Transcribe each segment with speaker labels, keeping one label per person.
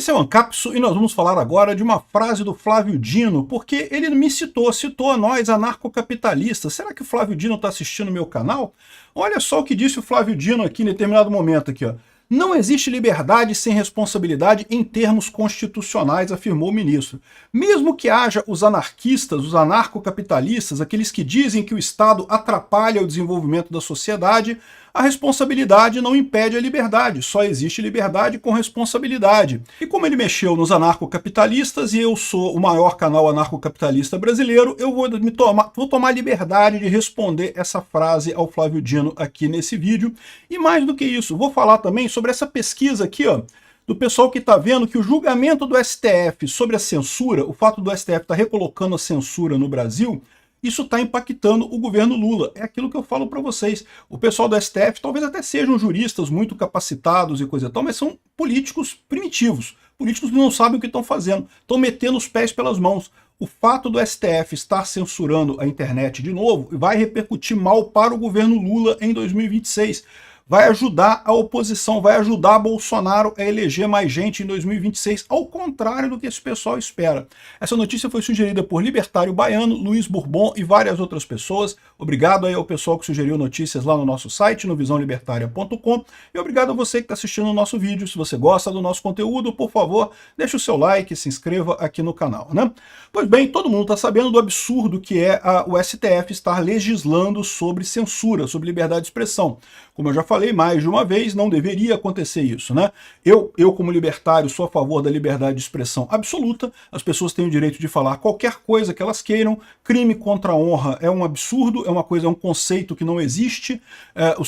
Speaker 1: Esse é o Ancapsu e nós vamos falar agora de uma frase do Flávio Dino, porque ele me citou a nós anarcocapitalistas. Será que o Flávio Dino está assistindo o meu canal? Olha só o que disse o Flávio Dino aqui em determinado momento aqui, ó. Não existe liberdade sem responsabilidade em termos constitucionais, afirmou o ministro. Mesmo que haja os anarquistas, os anarcocapitalistas, aqueles que dizem que o Estado atrapalha o desenvolvimento da sociedade, a responsabilidade não impede a liberdade, só existe liberdade com responsabilidade. E como ele mexeu nos anarcocapitalistas, e eu sou o maior canal anarcocapitalista brasileiro, eu vou tomar liberdade de responder essa frase ao Flávio Dino aqui nesse vídeo. E mais do que isso, vou falar também sobre essa pesquisa aqui, ó, do pessoal que está vendo que o julgamento do STF sobre a censura, o fato do STF estar recolocando a censura no Brasil, isso está impactando o governo Lula. É aquilo que eu falo para vocês. O pessoal do STF talvez até sejam juristas muito capacitados e coisa e tal, mas são políticos primitivos. Políticos que não sabem o que estão fazendo. Estão metendo os pés pelas mãos. O fato do STF estar censurando a internet de novo vai repercutir mal para o governo Lula em 2026. Vai ajudar a oposição, vai ajudar Bolsonaro a eleger mais gente em 2026, ao contrário do que esse pessoal espera. Essa notícia foi sugerida por Libertário Baiano, Luiz Bourbon e várias outras pessoas. Obrigado aí ao pessoal que sugeriu notícias lá no nosso site, no visãolibertaria.com, e obrigado a você que está assistindo o nosso vídeo. Se você gosta do nosso conteúdo, por favor, deixe o seu like e se inscreva aqui no canal, né? Pois bem, todo mundo está sabendo do absurdo que é o STF estar legislando sobre censura, sobre liberdade de expressão. Como eu já falei mais de uma vez, não deveria acontecer isso, né? Eu como libertário, sou a favor da liberdade de expressão absoluta. As pessoas têm o direito de falar qualquer coisa que elas queiram. Crime contra a honra é um absurdo, é um conceito que não existe. A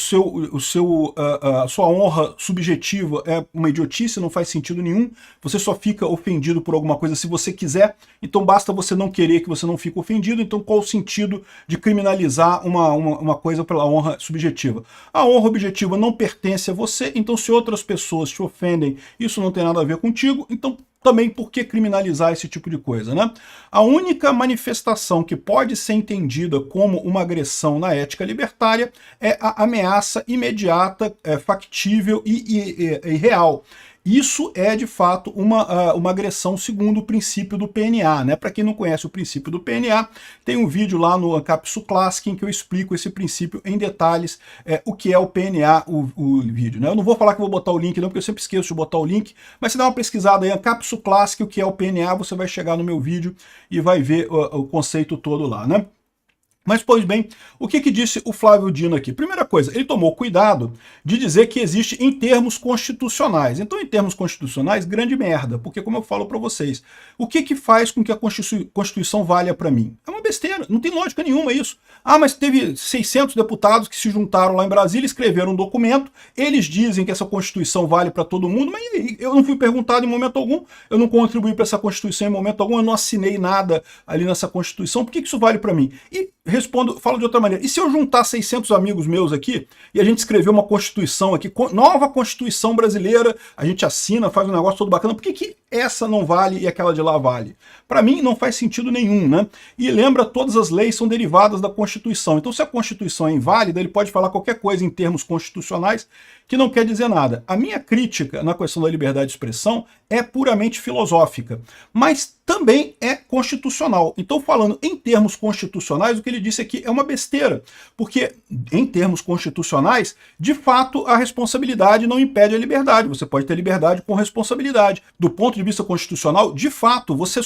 Speaker 1: sua honra subjetiva é uma idiotice, não faz sentido nenhum. Você só fica ofendido por alguma coisa se você quiser. Então basta você não querer que você não fique ofendido. Então qual o sentido de criminalizar uma coisa pela honra subjetiva? A honra objetiva não pertence a você, então se outras pessoas te ofendem, isso não tem nada a ver contigo, então também por que criminalizar esse tipo de coisa, né? A única manifestação que pode ser entendida como uma agressão na ética libertária é a ameaça imediata, factível e real. Isso é, de fato, uma agressão segundo o princípio do PNA, né? Para quem não conhece o princípio do PNA, tem um vídeo lá no Ancapsu Classic em que eu explico esse princípio em detalhes, o que é o PNA, o vídeo, né? Eu não vou falar que eu vou botar o link não, porque eu sempre esqueço de botar o link, mas se dá uma pesquisada aí, Ancapsu Classic, o que é o PNA, você vai chegar no meu vídeo e vai ver o conceito todo lá, né? Mas, pois bem, o que disse o Flávio Dino aqui? Primeira coisa, ele tomou cuidado de dizer que existe em termos constitucionais. Então, em termos constitucionais, grande merda, porque, como eu falo para vocês, o que faz com que a Constituição valha para mim? É uma besteira, não tem lógica nenhuma isso. Ah, mas teve 600 deputados que se juntaram lá em Brasília, escreveram um documento, eles dizem que essa Constituição vale para todo mundo, mas eu não fui perguntado em momento algum, eu não contribuí para essa Constituição em momento algum, eu não assinei nada ali nessa Constituição, por que isso vale para mim? E falo de outra maneira. E se eu juntar 600 amigos meus aqui e a gente escrever uma Constituição aqui, nova Constituição brasileira, a gente assina, faz um negócio todo bacana, por que essa não vale e aquela de lá vale? Para mim não faz sentido nenhum, né? E lembra, todas as leis são derivadas da Constituição. Então se a Constituição é inválida, ele pode falar qualquer coisa em termos constitucionais que não quer dizer nada. A minha crítica na questão da liberdade de expressão é puramente filosófica, mas também é constitucional. Então, falando em termos constitucionais, o que ele disse aqui é uma besteira, porque em termos constitucionais, de fato, a responsabilidade não impede a liberdade. Você pode ter liberdade com responsabilidade. Do ponto de vista constitucional, de fato, você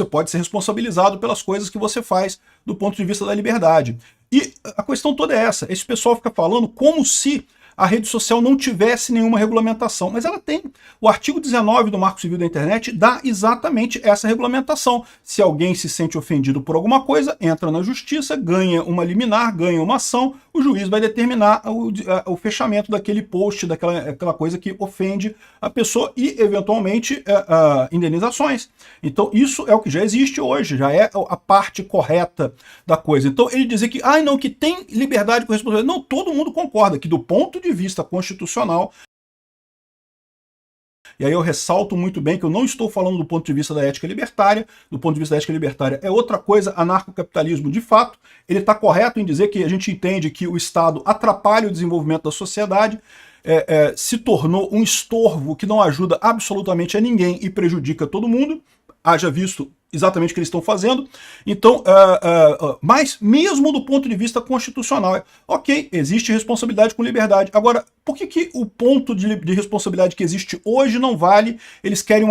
Speaker 1: pode ser responsabilizado pelas coisas que você faz do ponto de vista da liberdade. E a questão toda é essa. Esse pessoal fica falando como se a rede social não tivesse nenhuma regulamentação, mas ela tem. O artigo 19 do Marco Civil da Internet dá exatamente essa regulamentação. Se alguém se sente ofendido por alguma coisa, entra na justiça, ganha uma liminar, ganha uma ação, o juiz vai determinar o fechamento daquele post, daquela coisa que ofende a pessoa e, eventualmente, indenizações. Então, isso é o que já existe hoje, já é a parte correta da coisa. Então, ele dizer que, não, que tem liberdade com responsabilidade. Não, todo mundo concorda que, do ponto de vista constitucional, e aí eu ressalto muito bem que eu não estou falando do ponto de vista da ética libertária, do ponto de vista da ética libertária é outra coisa, anarcocapitalismo de fato, ele está correto em dizer que a gente entende que o Estado atrapalha o desenvolvimento da sociedade, se tornou um estorvo que não ajuda absolutamente a ninguém e prejudica todo mundo, haja visto exatamente o que eles estão fazendo. Então, mas mesmo do ponto de vista constitucional, ok, existe responsabilidade com liberdade. Agora, por que o ponto de responsabilidade que existe hoje não vale? Eles querem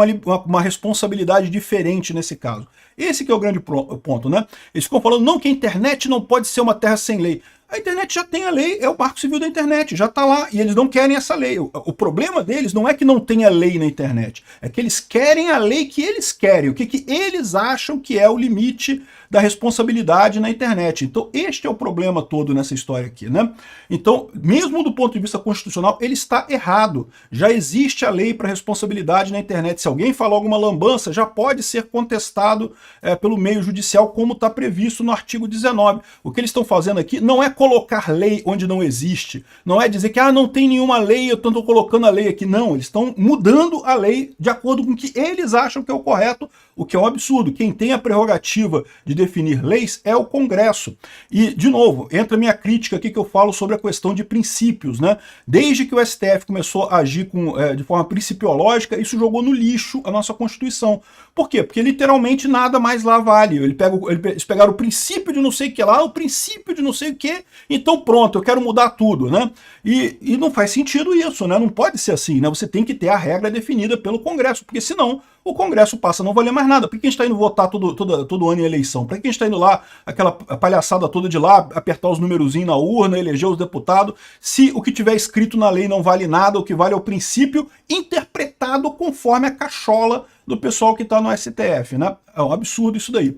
Speaker 1: uma responsabilidade diferente nesse caso. Esse que é o grande ponto, né? Eles ficam falando, não, que a internet não pode ser uma terra sem lei. A internet já tem a lei, é o Marco Civil da Internet, já está lá, e eles não querem essa lei. O problema deles não é que não tenha lei na internet, é que eles querem a lei que eles querem, o que eles acham que é o limite da responsabilidade na internet. Então este é o problema todo nessa história aqui, né? Então, mesmo do ponto de vista constitucional, ele está errado. Já existe a lei para responsabilidade na internet. Se alguém falar alguma lambança, já pode ser contestado pelo meio judicial, como está previsto no artigo 19. O que eles estão fazendo aqui não é colocar lei onde não existe, não é dizer que não tem nenhuma lei, eu estou colocando a lei aqui. Não, eles estão mudando a lei de acordo com o que eles acham que é o correto, o que é um absurdo. Quem tem a prerrogativa de definir leis é o Congresso. E, de novo, entra a minha crítica aqui que eu falo sobre a questão de princípios, né? Desde que o STF começou a agir de forma principiológica, isso jogou no lixo a nossa Constituição. Por quê? Porque literalmente nada mais lá vale. Eles pegaram o princípio de não sei o que lá, o princípio de não sei o que, então pronto, eu quero mudar tudo, né? E não faz sentido isso, né? Não pode ser assim, né? Você tem que ter a regra definida pelo Congresso, porque senão o Congresso passa a não valer mais nada. Por que a gente está indo votar todo ano em eleição? Por que a gente está indo lá, aquela palhaçada toda de lá, apertar os numerozinhos na urna, eleger os deputados, se o que tiver escrito na lei não vale nada, o que vale é o princípio interpretado conforme a cachola do pessoal que está no STF, né? É um absurdo isso daí.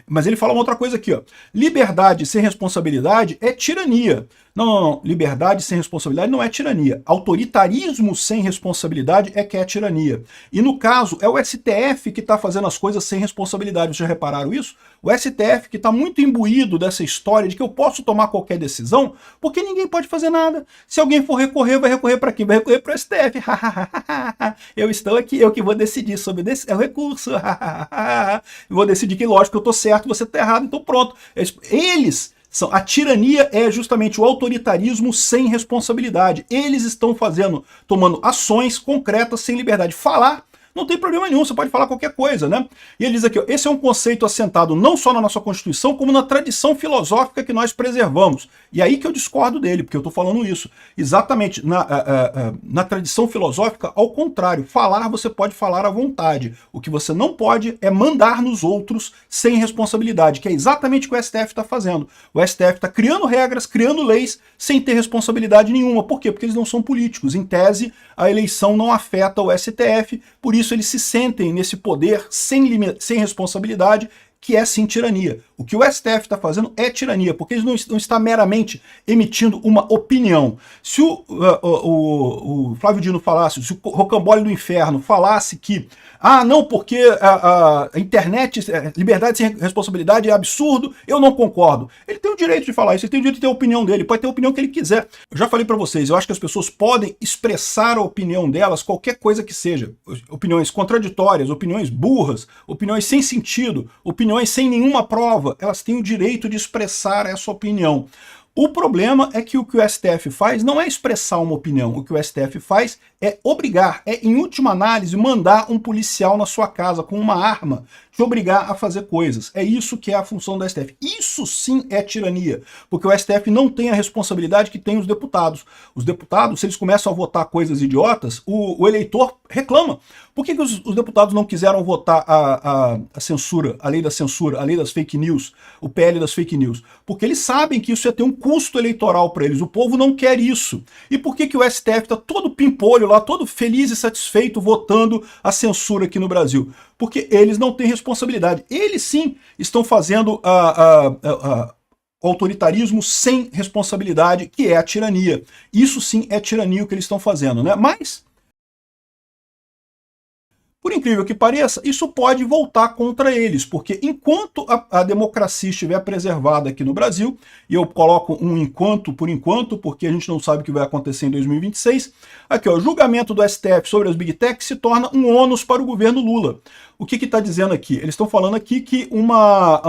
Speaker 1: Mas ele fala uma outra coisa aqui, ó. Liberdade sem responsabilidade é tirania. Não. Liberdade sem responsabilidade não é tirania. Autoritarismo sem responsabilidade é que é tirania. E no caso, é o STF que está fazendo as coisas sem responsabilidade. Vocês já repararam isso? O STF que está muito imbuído dessa história de que eu posso tomar qualquer decisão, porque ninguém pode fazer nada. Se alguém for recorrer, vai recorrer para quem? Vai recorrer para o STF. Eu estou aqui, eu que vou decidir sobre o recurso. Eu vou decidir que, lógico, eu estou certo, você está errado, então pronto. A tirania é justamente o autoritarismo sem responsabilidade. Eles estão tomando ações concretas sem liberdade. Falar não tem problema nenhum, você pode falar qualquer coisa, né? E ele diz aqui, ó, esse é um conceito assentado não só na nossa Constituição, como na tradição filosófica que nós preservamos. E aí que eu discordo dele, porque eu estou falando isso. Exatamente, na tradição filosófica, ao contrário, falar você pode falar à vontade. O que você não pode é mandar nos outros sem responsabilidade, que é exatamente o que o STF está fazendo. O STF está criando regras, criando leis, sem ter responsabilidade nenhuma. Por quê? Porque eles não são políticos. Em tese, a eleição não afeta o STF, por isso eles se sentem nesse poder sem responsabilidade, que é sim tirania. O que o STF está fazendo é tirania, porque eles não estão meramente emitindo uma opinião. Se o Flávio Dino falasse, se o Rocambole do Inferno falasse que não, porque a internet, liberdade sem responsabilidade é absurdo, eu não concordo. Ele tem o direito de falar isso, ele tem o direito de ter a opinião dele, pode ter a opinião que ele quiser. Eu já falei para vocês, eu acho que as pessoas podem expressar a opinião delas, qualquer coisa que seja. Opiniões contraditórias, opiniões burras, opiniões sem sentido, opiniões sem nenhuma prova, elas têm o direito de expressar essa opinião. O problema é que o STF faz não é expressar uma opinião, o que o STF faz é obrigar, em última análise, mandar um policial na sua casa com uma arma, te obrigar a fazer coisas. É isso que é a função do STF. Isso sim é tirania, porque o STF não tem a responsabilidade que tem os deputados. Os deputados, se eles começam a votar coisas idiotas, o eleitor reclama. Por que os deputados não quiseram votar a censura, a lei da censura, a lei das fake news, o PL das fake news? Porque eles sabem que isso ia ter um custo eleitoral para eles. O povo não quer isso. E por que o STF está todo pimpolho lá, todo feliz e satisfeito votando a censura aqui no Brasil? Porque eles não têm responsabilidade. Eles sim estão fazendo o autoritarismo sem responsabilidade, que é a tirania. Isso sim é tirania o que eles estão fazendo, né? Mas, por incrível que pareça, isso pode voltar contra eles, porque enquanto a democracia estiver preservada aqui no Brasil, e eu coloco um enquanto por enquanto, porque a gente não sabe o que vai acontecer em 2026, aqui ó, o julgamento do STF sobre as Big Tech se torna um ônus para o governo Lula. O que está dizendo aqui? Eles estão falando aqui que uma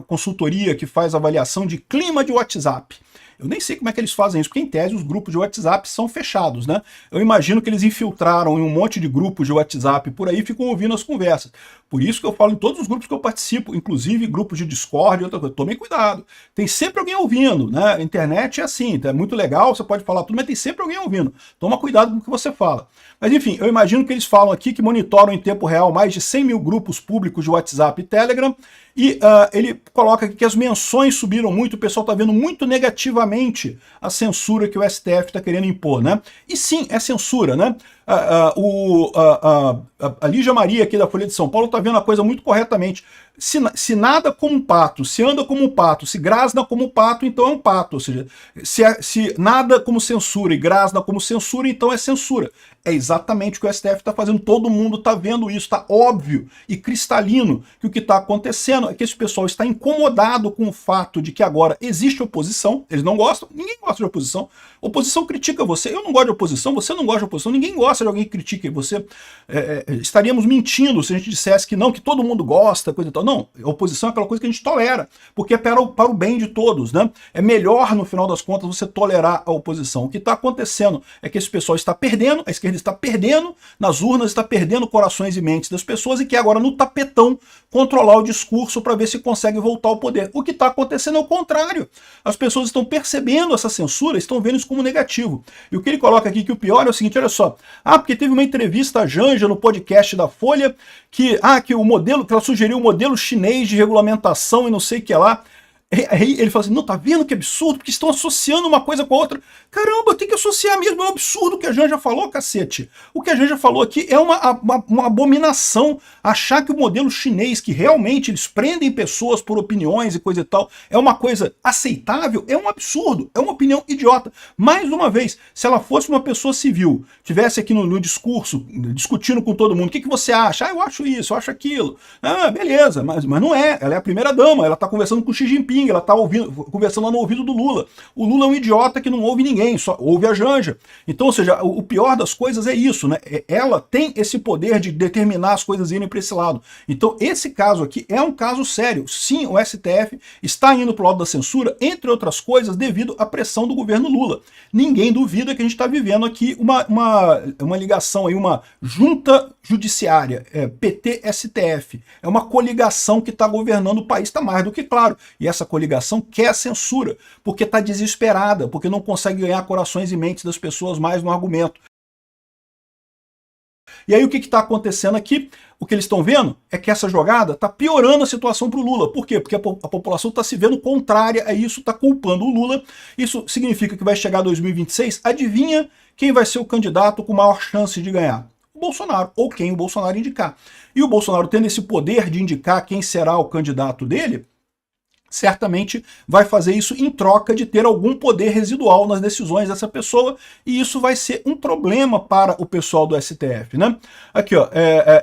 Speaker 1: consultoria que faz avaliação de clima de WhatsApp, Eu nem sei como é que eles fazem isso, porque em tese os grupos de WhatsApp são fechados, né? Eu imagino que eles infiltraram em um monte de grupos de WhatsApp por aí e ficam ouvindo as conversas. Por isso que eu falo em todos os grupos que eu participo, inclusive grupos de Discord e outra coisa. Tomem cuidado. Tem sempre alguém ouvindo, né? A internet é assim, é muito legal, você pode falar tudo, mas tem sempre alguém ouvindo. Toma cuidado com o que você fala. Mas enfim, eu imagino que eles falam aqui que monitoram em tempo real mais de 100 mil grupos públicos de WhatsApp e Telegram, e ele coloca aqui que as menções subiram muito, o pessoal está vendo muito negativamente a censura que o STF está querendo impor, né? E sim, é censura, né? A Lígia Maria aqui da Folha de São Paulo está vendo a coisa muito corretamente. Se nada como um pato, se anda como um pato, se grasna como um pato, então é um pato. Ou seja, se nada como censura e grasna como censura, então é censura. É exatamente o que o STF está fazendo, todo mundo está vendo isso, está óbvio e cristalino que o que está acontecendo é que esse pessoal está incomodado com o fato de que agora existe oposição, eles não gostam, ninguém gosta de oposição, oposição critica você, eu não gosto de oposição, você não gosta de oposição, ninguém gosta de alguém que critique você, estaríamos mentindo se a gente dissesse que não, que todo mundo gosta, coisa e tal. Não, a oposição é aquela coisa que a gente tolera, porque é para o bem de todos, né? É melhor, no final das contas, você tolerar a oposição. O que está acontecendo é que esse pessoal está perdendo, a esquerda está perdendo nas urnas, está perdendo corações e mentes das pessoas e quer agora no tapetão controlar o discurso para ver se consegue voltar ao poder. O que está acontecendo é o contrário. As pessoas estão percebendo essa censura, estão vendo isso como negativo. E o que ele coloca aqui que o pior é o seguinte, olha só, porque teve uma entrevista a Janja no podcast da Folha que o modelo, que ela sugeriu o modelo chinês de regulamentação e não sei o que lá. Aí ele fala assim, não, tá vendo que absurdo? Porque estão associando uma coisa com a outra. Caramba, tem que associar mesmo, é um absurdo o que a Janja falou, cacete. O que a Janja falou aqui é uma abominação. Achar que o modelo chinês, que realmente eles prendem pessoas por opiniões e coisa e tal, é uma coisa aceitável, é um absurdo, é uma opinião idiota. Mais uma vez, se ela fosse uma pessoa civil, tivesse aqui no discurso, discutindo com todo mundo, o que você acha? Eu acho isso, eu acho aquilo. Beleza, mas não é, ela é a primeira dama, ela tá conversando com o Xi Jinping, ela tá conversando lá no ouvido do Lula. O Lula é um idiota que não ouve ninguém, só ouve a Janja. Então, ou seja, o pior das coisas é isso, né? Ela tem esse poder de determinar as coisas irem para esse lado. Então, esse caso aqui é um caso sério. Sim, o STF está indo para o lado da censura, entre outras coisas, devido à pressão do governo Lula. Ninguém duvida que a gente está vivendo aqui uma ligação aí, uma junta judiciária, PT-STF. É uma coligação que está governando o país, está mais do que claro. E essa coligação quer censura, porque está desesperada, porque não consegue ganhar corações e mentes das pessoas mais no argumento. E aí o que está acontecendo aqui? O que eles estão vendo é que essa jogada está piorando a situação para o Lula. Por quê? Porque a população está se vendo contrária a isso, está culpando o Lula. Isso significa que vai chegar 2026, adivinha quem vai ser o candidato com maior chance de ganhar? O Bolsonaro, ou quem o Bolsonaro indicar. E o Bolsonaro tendo esse poder de indicar quem será o candidato dele, certamente vai fazer isso em troca de ter algum poder residual nas decisões dessa pessoa, e isso vai ser um problema para o pessoal do STF, né? Aqui, ó,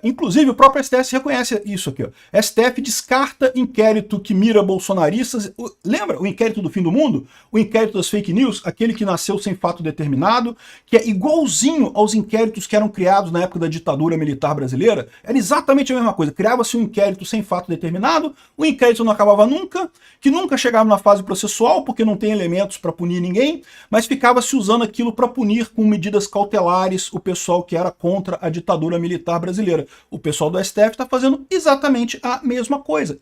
Speaker 1: inclusive o próprio STF reconhece isso aqui, ó. STF descarta inquérito que mira bolsonaristas. Lembra o inquérito do fim do mundo? O inquérito das fake news, aquele que nasceu sem fato determinado, que é igualzinho aos inquéritos que eram criados na época da ditadura militar brasileira. Era exatamente a mesma coisa. Criava-se um inquérito sem fato determinado, o inquérito não acabava nunca, que nunca chegava na fase processual, porque não tem elementos para punir ninguém, mas ficava se usando aquilo para punir com medidas cautelares o pessoal que era contra a ditadura militar brasileira. O pessoal do STF está fazendo exatamente a mesma coisa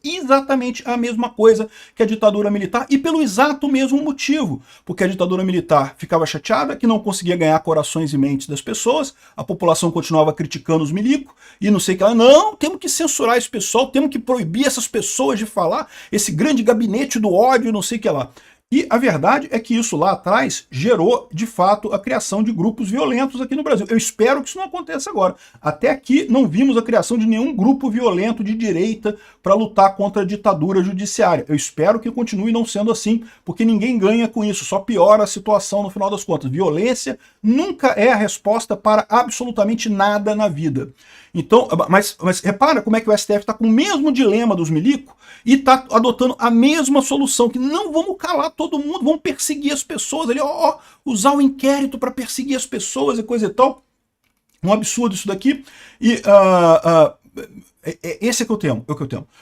Speaker 1: que a ditadura militar, e pelo exato mesmo motivo, porque a ditadura militar ficava chateada que não conseguia ganhar corações e mentes das pessoas, a população continuava criticando os milicos, e não sei o que lá, não, temos que censurar esse pessoal, temos que proibir essas pessoas de falar, esse grande gabinete do ódio, não sei o que lá. E a verdade é que isso lá atrás gerou, de fato, a criação de grupos violentos aqui no Brasil. Eu espero que isso não aconteça agora. Até aqui não vimos a criação de nenhum grupo violento de direita para lutar contra a ditadura judiciária. Eu espero que continue não sendo assim, porque ninguém ganha com isso, só piora a situação no final das contas. Violência nunca é a resposta para absolutamente nada na vida. Então, mas repara como é que o STF está com o mesmo dilema dos milicos e está adotando a mesma solução, que não vamos calar todo mundo, vamos perseguir as pessoas, ali, usar o inquérito para perseguir as pessoas e coisa e tal. Um absurdo isso daqui. E Esse é que eu temo,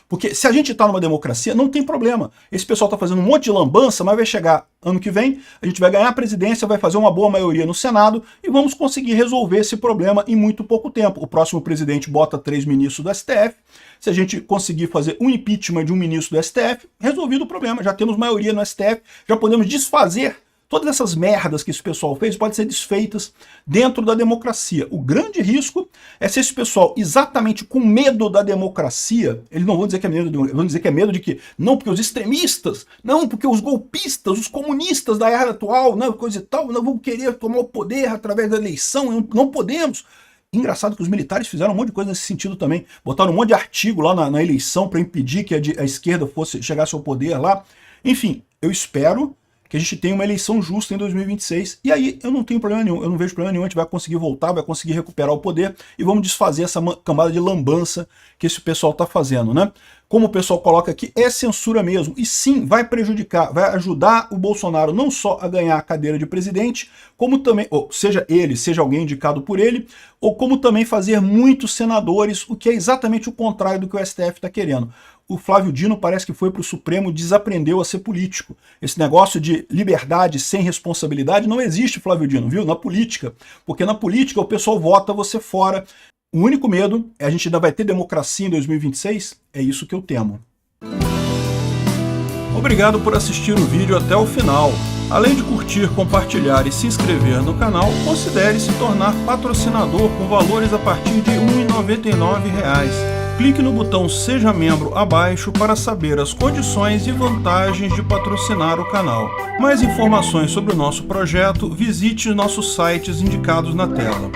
Speaker 1: Porque se a gente está numa democracia, não tem problema. Esse pessoal está fazendo um monte de lambança, mas vai chegar ano que vem, a gente vai ganhar a presidência, vai fazer uma boa maioria no Senado e vamos conseguir resolver esse problema em muito pouco tempo. O próximo presidente bota 3 ministros do STF. Se a gente conseguir fazer um impeachment de um ministro do STF, resolvido o problema. Já temos maioria no STF, já podemos desfazer todas essas merdas que esse pessoal fez, podem ser desfeitas dentro da democracia. O grande risco é se esse pessoal, exatamente com medo da democracia, eles não vão dizer que é medo, vão dizer que é medo de que, não, porque os extremistas, não, porque os golpistas, os comunistas da era atual, não, coisa e tal, não vão querer tomar o poder através da eleição, não podemos. Engraçado que os militares fizeram um monte de coisa nesse sentido também, botaram um monte de artigo lá na eleição para impedir que a esquerda chegasse ao poder lá. Enfim, eu espero que a gente tenha uma eleição justa em 2026, e aí eu não tenho problema nenhum, eu não vejo problema nenhum, a gente vai conseguir voltar, vai conseguir recuperar o poder, e vamos desfazer essa camada de lambança que esse pessoal está fazendo, né? Como o pessoal coloca aqui, é censura mesmo, e sim, vai prejudicar, vai ajudar o Bolsonaro não só a ganhar a cadeira de presidente, como também, ou seja ele, seja alguém indicado por ele, ou como também fazer muitos senadores, o que é exatamente o contrário do que o STF está querendo. O Flávio Dino parece que foi para o Supremo e desaprendeu a ser político. Esse negócio de liberdade sem responsabilidade não existe, Flávio Dino, viu? Na política. Porque na política o pessoal vota você fora. O único medo é a gente ainda vai ter democracia em 2026? É isso que eu temo. Obrigado por assistir o vídeo até o final. Além de curtir, compartilhar e se inscrever no canal, considere se tornar patrocinador com valores a partir de R$ 1,99. Clique no botão Seja Membro abaixo para saber as condições e vantagens de patrocinar o canal. Mais informações sobre o nosso projeto, visite nossos sites indicados na tela.